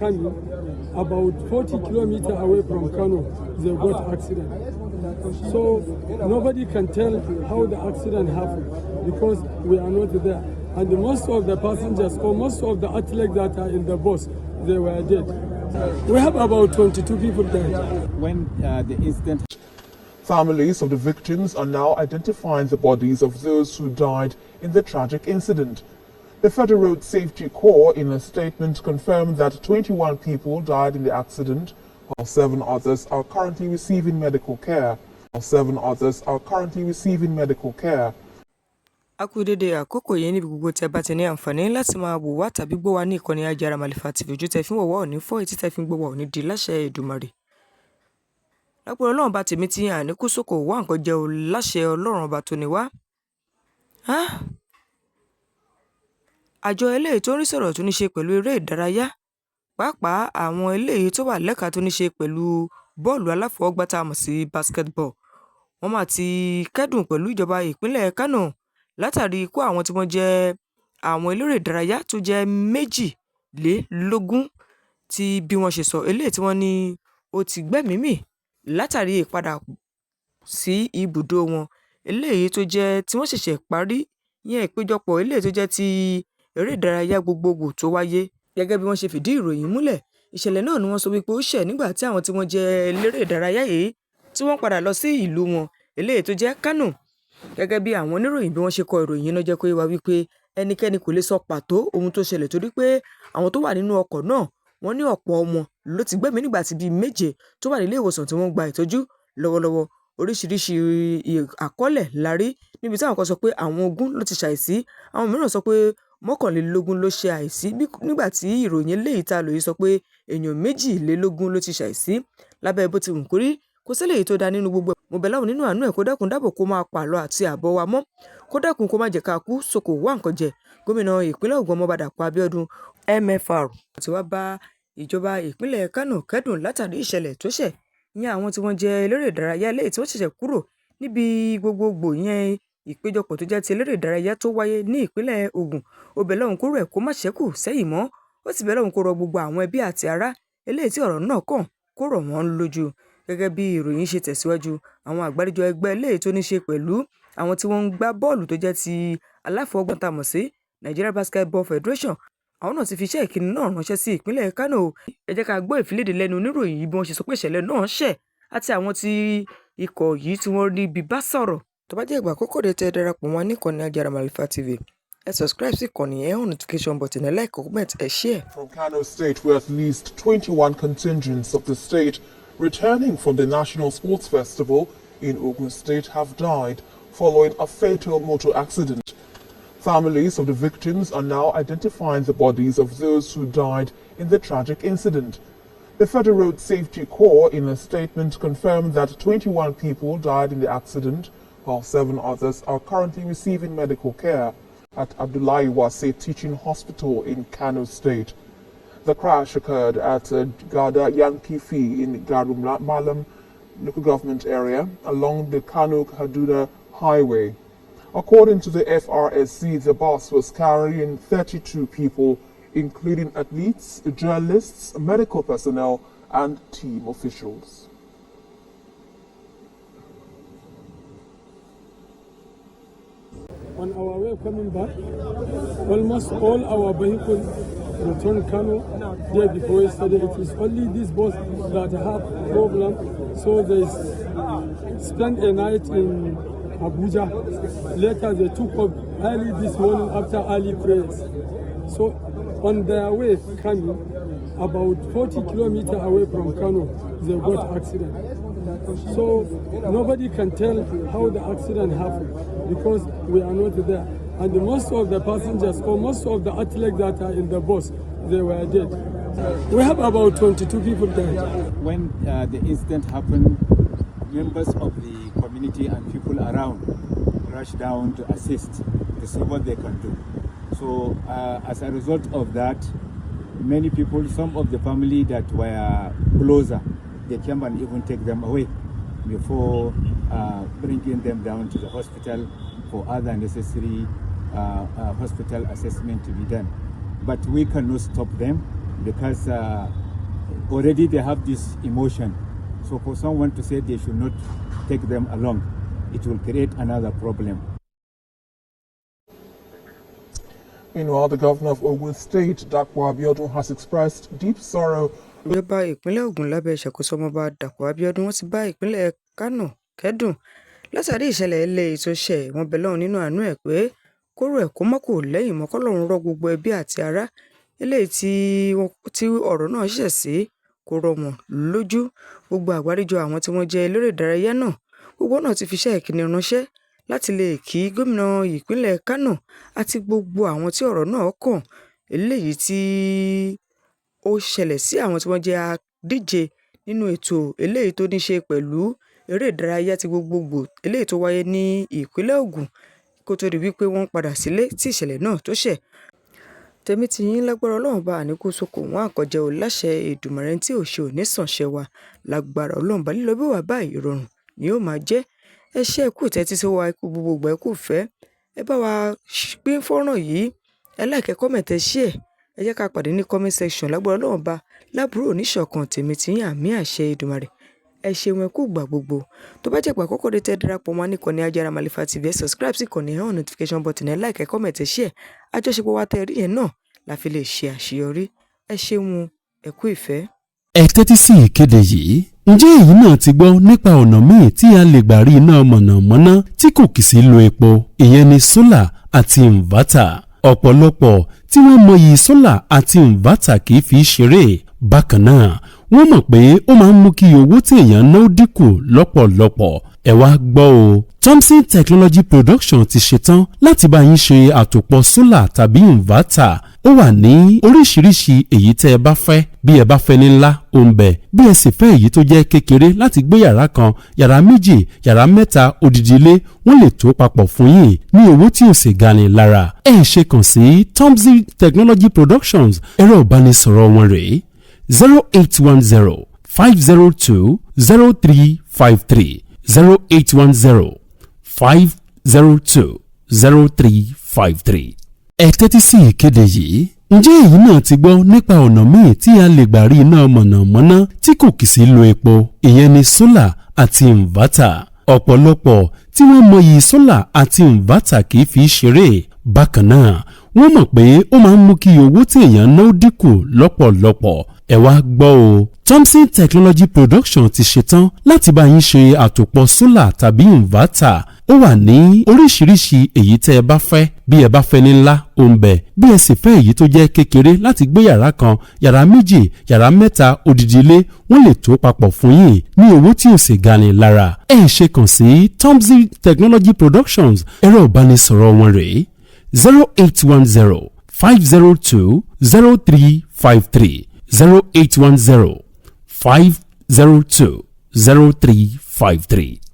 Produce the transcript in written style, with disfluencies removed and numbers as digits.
Kano, about 40 kilometers away from Kano, they got accident. So nobody can tell how the accident happened because we are not there. And most of the passengers or most of the athletes that are in the bus, they were dead. We have about 22 people died. When the incident... Families of the victims are now identifying the bodies of those who died in the tragic incident. The Federal Road Safety Corps, in a statement, confirmed that 21 people died in the accident, while 7 others are currently receiving medical care. Akúdédé àkókò yẹn níbi gbogbo tẹ́ bá ti ní àǹfààní láti máa wò wá tàbí gbọ́ wá ní ìkànnì Ajara Malifa TV. Ojú tẹ́ fi ń wò wá ò ní fọ́, etí tẹ́ fi ń gbọ́ wá ò ní di láṣẹ Èdùmàrè. Lágbára Ọlọ́run bá tèmi tí àní kú sóko wá nǹkan jẹ́ ò láṣẹ Ọlọ́run ọba tó ní wá. Àjọ eléyìí tó ń rí sọ̀rọ̀ tó ní ṣe pẹ̀lú eré ìdárayá, pàápàá àwọn eléyìí tó wà lẹ́ka tó ní ṣe pẹ̀lú bọ́ọ̀lù aláfọwọ́gbá tá a mọ̀ sí basketball, wọ́n máa ti kẹ́dùn pẹ̀lú ìjọba ìpínlẹ̀ Kano látàrí ikú àwọn tí wọ́n jẹ́ àwọn eléré ìdárayá tó jẹ́ 22 tí bí wọ́n ṣe sọ eléyìí tí wọ́n ní ó ti gbẹ́mìí mì látàrí ìpadà sí ibùdó wọn eléyìí tó jẹ́ tí wọ́n ṣẹ̀ṣẹ̀ parí yẹn ìpéjọpọ̀ eléyìí tó jẹ́ ti eré ìdárayá gbogbogbò tó wáyé. Gẹ́gẹ́ bí wọ́n ṣe fìdí ìròyìn múlẹ̀, ìṣẹ̀lẹ̀ náà ni wọ́n sọ wípé ó ṣẹ̀ nígbà tí àwọn tí wọ́n jẹ́ eléré ìdárayá yìí tí wọ́n padà lọ sí ìlú wọn eléyìí tó jẹ́ Kano. Gẹ́gẹ́ bí àwọn oníròyìn bí wọ́n ṣe kọ ìròyìn náà jẹ́ kó yé wa wípé ẹnikẹ́ni kò lè sọ pàtó ohun tó ṣẹlẹ̀ torí pé àwọn tó wà nínú ọkọ̀ náà wọ́n ní ọ̀pọ̀ wọn ló ti gbẹ́mìí nígbà tí bíi 7 tó wà nílé ìwòsàn tí wọ́n gba ìtọ́jú lọ́wọ́lọ́wọ́. Oríṣiríṣi àkọọ́lẹ̀ la rí níbi tí àwọn kan sọ pé àwọn 20 ló ti ṣàìsí, àwọn mìíràn sọ pé 21 ló ṣe àìsí nígbà tí ìròyìn eléyìí tá a lò yìí sọ pé èèyàn 22 ló ti ṣàìsí. Lábẹ́ bó ti wù kó rí, kò sí eléyìí tó dá nínú gbogbo mo bẹ̀ Ọlọ́run nínú àánú ẹ̀ kó dákun dábò kó máa pàlọ́ àti àbọ̀ wa mọ́, kó dákun kó má jẹ́ ká kú sóko wá nǹkan jẹ. Gómìnà ìpínlẹ̀ Ogun Ọmọọba Dàpọ̀ Abíọ́dún MFR ti wá bá ìjọba ìpínlẹ̀ Kano kẹ́dùn látàrí ìṣẹ̀lẹ̀ tó ṣẹ̀ ìyẹn àwọn tí wọ́n jẹ́ eléré ìdárayá eléyìí tí wọ́n ṣẹ̀ṣẹ̀ kúrò níbi gbogbogbò yẹn ìpéjọpọ̀ tó jẹ́ ti eléré ìdárayá tó wáyé ní ìpínlẹ̀ Ogun. Ó bẹ̀ Ọlọ́run kó rẹ̀ kó má ṣẹ́kù sẹ́yìn mọ́, ó sì bẹ̀ Ọlọ́run kó rọ gbogbo àwọn ẹbí àti ará eléyìí tí ọ̀rọ̀ náà kàn kó rọ̀ wọ́n lójú. Gẹ́gẹ́ bí ìròyìn ṣe tẹ̀síwájú, àwọn àgbáríjọ ẹgbẹ́ eléyìí tó ní ṣe pẹ̀lú àwọn tí wọ́n ń gbá bọ́ọ̀lù tó jẹ́ ti aláfọwọ́gbá tá a mọ̀ sí Nigeria Basketball Federation, àwọn náà ti fi iṣẹ́ ìkíni náà ránṣẹ́ sí ìpínlẹ̀ Kano. Ẹ jẹ́ ká gbọ́ ìfiléde lẹ́nu oníròyìn yìí bí wọ́n ṣe sọ pé ìṣẹ̀lẹ̀ náà ṣẹ̀ àti àwọn tí ikọ̀ yìí tí wọ́n rí bí bá sọ̀rọ̀. Tó bá jẹ́ ìgbà àkọ́kọ́ rẹ̀ tẹ́ darapọ̀ wọn ní ìkànnì Ajara Malifa TV, ẹ subscribe sí ìkànnì ẹ hàn notification button, ẹ like, comment, ẹ share. From Kano State, where at least 21 contingents of the state returning from the National Sports Festival in Ogun State have died following a fatal motor accident. Families of the victims are now identifying the bodies of those who died in the tragic incident. The Federal Road Safety Corps, in a statement, confirmed that 21 people died in the accident, while 7 others are currently receiving medical care at Abdullahi Wase Teaching Hospital in Kano State. The crash occurred at Gada Yankifi in Garum Malam local government area along the Kano-Kaduna highway. According to the FRSC, the bus was carrying 32 people, including athletes, journalists, medical personnel, and team officials. On our way coming back, almost all our vehicles returned Kano day before yesterday. It is only this bus that have problem, so they spent a night in Abuja. Later they took up early this morning after early prayers. So on their way coming, about 40 kilometers away from Kano, they got accident. So nobody can tell how the accident happened because we are not there. And most of the passengers or most of the athletes that are in the bus, they were dead. We have about 22 people died. When the incident happened, members of the community and people around rushed down to assist to see what they can do. So as a result of that, many people, some of the family that were closer, they came and even take them away before bringing them down to the hospital for other necessary hospital assessment to be done. But we cannot stop them because already they have this emotion. So for someone to say they should not take them along, it will create another problem. Meanwhile, the governor of Ogun State, Dapo Abiodun, has expressed deep sorrow. Ìjọba ìpínlẹ̀ Ògùn lábẹ́ ìṣàkóso ọmọọba Dàpọ̀ Abíọ́dún wọ́n ti bá ìpínlẹ̀ Kano kẹ́dùn látàrí ìṣẹ̀lẹ̀ eléyìí tó ṣẹ̀. Wọ́n bẹ Ọlọ́run nínú àánú ẹ̀ pé kóró ẹ̀ kó mọ́ kò lẹ́yìn mọ́, k'Ọlọ́run rọ̀ gbogbo ẹbí àti ará eléyìí tí ọ̀rọ̀ náà ṣẹ̀ sí kó rọ̀ wọ́n lójú. Gbogbo àgbáríjọ àwọn tí wọ́n jẹ́ eléré ìdárayá náà, gbogbo náà ti fiṣẹ́ ìkíni ránṣẹ́ láti lè kí gómìnà ìpínlẹ̀ Kano àti gbogbo àwọn tí ọ̀rọ̀ náà kàn eléyìí tí ó ṣẹlẹ̀ sí àwọn tí wọ́n jẹ́ adíje nínú ètò eléyìí tó ní ṣe pẹ̀lú eré ìdárayá ti gbogbogbò eléyìí tó wáyé ní ìpínlẹ̀ Ògùn kó tó di wípé wọ́n padà sílé tí ìṣẹ̀lẹ̀ náà tó ṣẹ̀. Tèmi ti yín lágbára Ọlọ́run bá àníkú sóko wọn àkọ́jẹ́ ò láṣẹ Èdùmàrè tí ò ṣe òní sànṣẹ́ wa lágbára Ọlọ́run bá lílọ bí wà báyìí ìrọ̀rùn ni ó máa jẹ́. Ẹ ṣé ẹ kú tẹ́tí sí wa, ikú gbogbogbò ẹ kú fẹ́. Ẹ bá wa pín fọ́nrán yìí, ẹ like, comment, ẹ share. Ẹ jẹ́ ká pàdé ní comment section lágbára Ọlọ́run bá lábúrò oníṣọ̀kan tèmi tí yín àmì àṣẹ Èdùmàrè. Ẹ ṣeun ẹ kú gbà gbogbo. Tó bá jẹ́ ìgbà àkọ́kọ́ dé tẹ́ darapọ̀ mọ́ níkànnì Ajára Màlífà TV, ẹ subscribe sí ìkànnì ẹ̀ on notification button, ẹ like, ẹ comment, ẹ share. Àjọṣepọ̀ wa tẹ́ rí yẹn náà la fi lè ṣe àṣeyọrí. Ẹ ṣeun ẹ kú ìfẹ́. Ẹ tẹ́tí sí ìkéde yìí. Ǹjẹ́ èyí náà ti gbọ́ nípa ọ̀nà míì tí a lè gbà rí iná mọ̀nàmọ́ná tí kò kì í sí lo epo, ìyẹn ni sólà àti inverter. Ọ̀pọ̀lọpọ̀ tí wọ́n mọyì sólà àti inverter kì í fi ṣeré. Bákan náà, wọ́n mọ̀ pé ó máa ń mú kí owó tí èèyàn ná dínkù lọ́pọ̀lọpọ̀. Ẹ wá gbọ́ o, Thompson Technology Production ti ṣetán láti bá yín ṣe àtòpọ̀ sólà tàbí inverter. Ó wà ní oríṣiríṣi èyí tẹ́ ẹ bá fẹ́. Bí ẹ bá fẹ́ ní ńlá, ó ń bẹ. Bí ẹ sì fẹ́ èyí tó jẹ́ kékeré láti gbé yàrá kan, yàrá méjì, yàrá mẹ́ta, odidi ilé, wọ́n lè tó papọ̀ fún yín ní owó tí ò sì gani lára. Ẹ ṣe kàn sí Thompson Technology Productions. Ẹ̀rọ ìbánisọ̀rọ̀ wọn rèé 0810 502 0353 0810 502 0353. Ẹ tẹ́tí sí ìkéde yìí. Ǹjẹ́ èyí náà ti gbọ́ nípa ọ̀nà míì tí a lè gbà rí iná mọ̀nàmọ́ná tí kò kì í sí lo epo, ìyẹn ni sólà àti inverter. Ọ̀pọ̀lọpọ̀ tí wọ́n mọyì sólà àti inverter kì í fi ṣeré. Bákan náà, wọ́n mọ̀ pé ó máa ń mú kí owó tí èèyàn ná dínkù lọ́pọ̀lọpọ̀. Ẹ wá gbọ́ o, Thompson Technology Production ti ṣetán láti bá yín ṣe àtòpọ̀ sólà tàbí inverter. Ó wà ní oríṣiríṣi èyí tẹ́ ẹ bá fẹ́. Bí ẹ bá fẹ́ ní ńlá, ó ń bẹ. Bí ẹ sì fẹ́ èyí tó jẹ́ kékeré láti gbé yàrá kan, yàrá méjì, yàrá mẹ́ta, odidi ilé, wọ́n lè tó papọ̀ fún yín ní owó tí ò sì gani lára. Ẹ ṣe kàn sí Thompson Technology Productions. Ẹ̀rọ ìbánisọ̀rọ̀ wọn rèé 0810 502 0353 0810 502 0353.